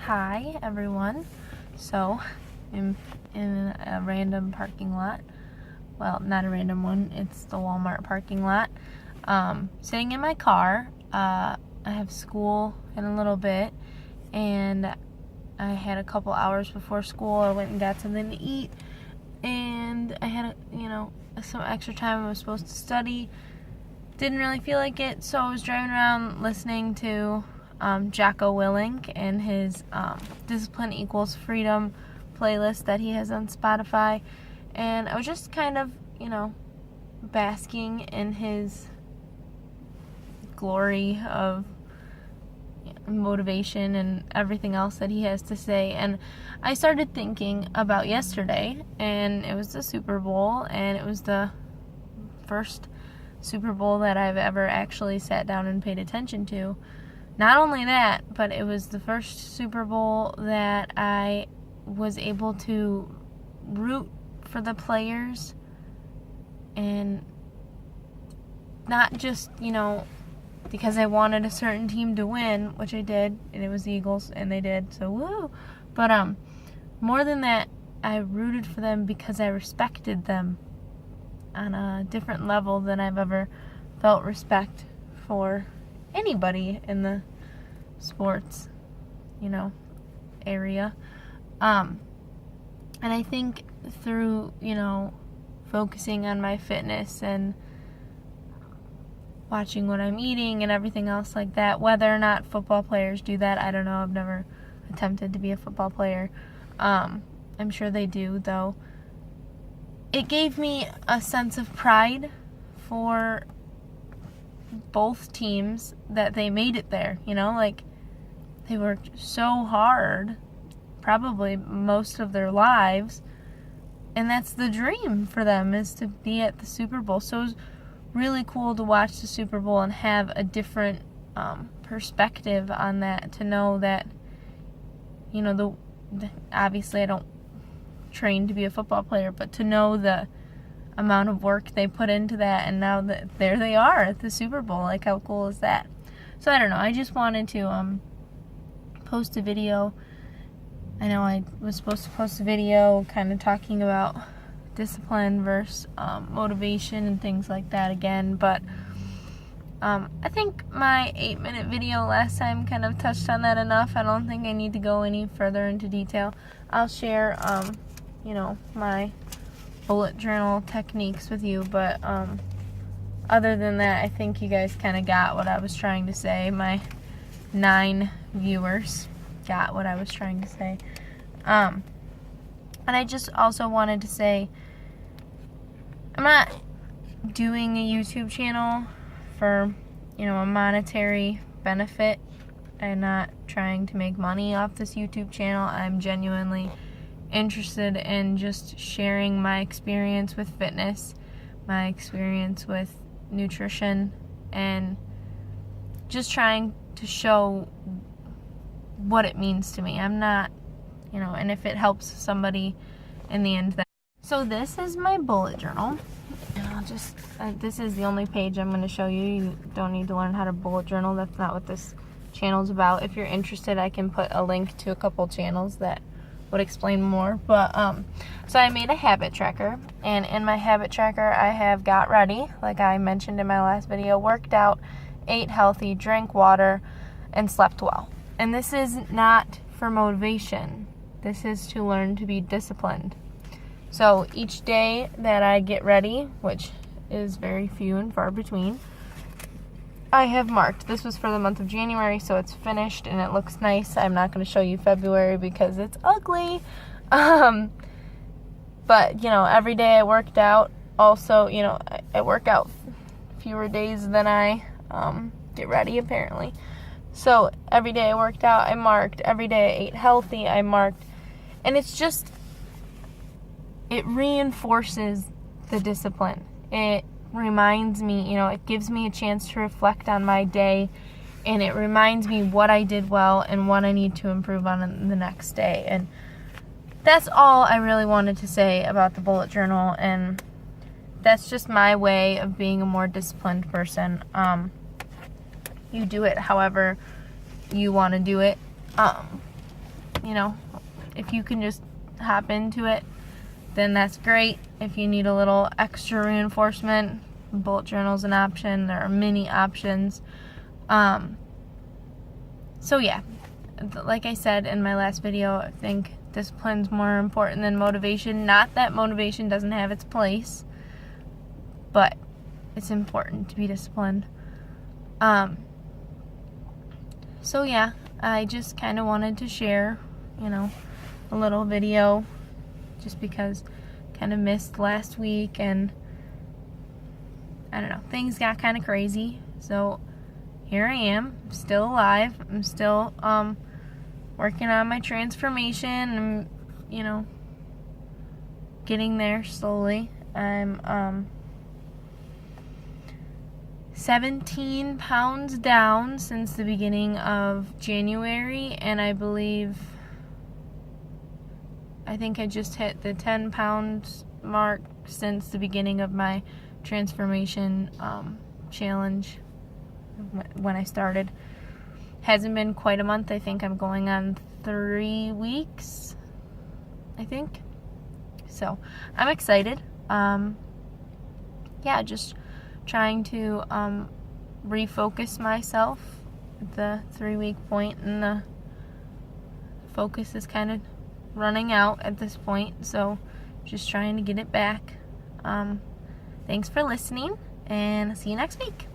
Hi everyone. So I'm in a random parking lot. Well, not a random one, it's the Walmart parking lot. Sitting in my car. I have school in a little bit, and I had a couple hours before school. I went and got something to eat, and I had some extra time. I was supposed to study. Didn't really feel like it, so I was driving around listening to Jocko Willink and his Discipline Equals Freedom playlist that he has on Spotify, and I was just kind of, basking in his glory of motivation and everything else that he has to say. And I started thinking about yesterday, and it was the Super Bowl, and it was the first Super Bowl that I've ever actually sat down and paid attention to. Not only that, but it was the first Super Bowl that I was able to root for the players, and not just, because I wanted a certain team to win, which I did, and it was the Eagles, and they did, so woo! But more than that, I rooted for them because I respected them on a different level than I've ever felt respect for anybody in the sports, area. And I think through, focusing on my fitness and watching what I'm eating and everything else like that, whether or not football players do that, I don't know. I've never attempted to be a football player. I'm sure they do, though. It gave me a sense of pride for both teams that they made it there, they worked so hard, probably most of their lives, and that's the dream for them, is to be at the Super Bowl. So it was really cool to watch the Super Bowl and have a different perspective on that, to know that, obviously I don't train to be a football player, but to know the amount of work they put into that, and now that there they are at the Super Bowl, like, how cool is that? So I don't know, I just wanted to post a video. I know I was supposed to post a video kind of talking about discipline versus motivation and things like that again, but I think my 8-minute video last time kind of touched on that enough. I don't think I need to go any further into detail. I'll share my bullet journal techniques with you, but other than that, I think you guys kind of got what I was trying to say. My 9 viewers got what I was trying to say. And I just also wanted to say, I'm not doing a YouTube channel for, a monetary benefit. I'm not trying to make money off this YouTube channel. I'm genuinely interested in just sharing my experience with fitness, my experience with nutrition, and just trying to show what it means to me. I'm not, and if it helps somebody in the end. So this is my bullet journal. This is the only page I'm going to show you. You don't need to learn how to bullet journal. That's not what this channel is about. If you're interested, I can put a link to a couple channels that would explain more. But so I made a habit tracker, and in my habit tracker I have got ready, like I mentioned in my last video, worked out, ate healthy, drank water, and slept well. And this is not for motivation. This is to learn to be disciplined. So each day that I get ready, which is very few and far between, I have marked. This was for the month of January, so it's finished and it looks nice. I'm not going to show you February because it's ugly. But, every day I worked out. Also, I work out fewer days than I get ready, apparently. So every day I worked out, I marked. Every day I ate healthy, I marked. And it's just, it reinforces the discipline. It reminds me, it gives me a chance to reflect on my day, and it reminds me what I did well and what I need to improve on in the next day. And that's all I really wanted to say about the bullet journal, and that's just my way of being a more disciplined person. You do it however you want to do it. if you can just hop into it, then that's great. If you need a little extra reinforcement, bullet journal's an option. There are many options. So yeah, like I said in my last video, I think discipline's more important than motivation. Not that motivation doesn't have its place, but it's important to be disciplined. So yeah, I just kind of wanted to share, a little video, just because kind of missed last week, and I don't know, things got kind of crazy. So here I am, I'm still alive. I'm still working on my transformation. I'm getting there slowly. I'm 17 pounds down since the beginning of January, and I think I just hit the 10 pounds mark since the beginning of my transformation challenge when I started. Hasn't been quite a month. I think I'm going on 3 weeks, I think. So I'm excited. Just trying to refocus myself at the 3-week point, and the focus is kind of running out at this point, so just trying to get it back. Thanks for listening, and I'll see you next week.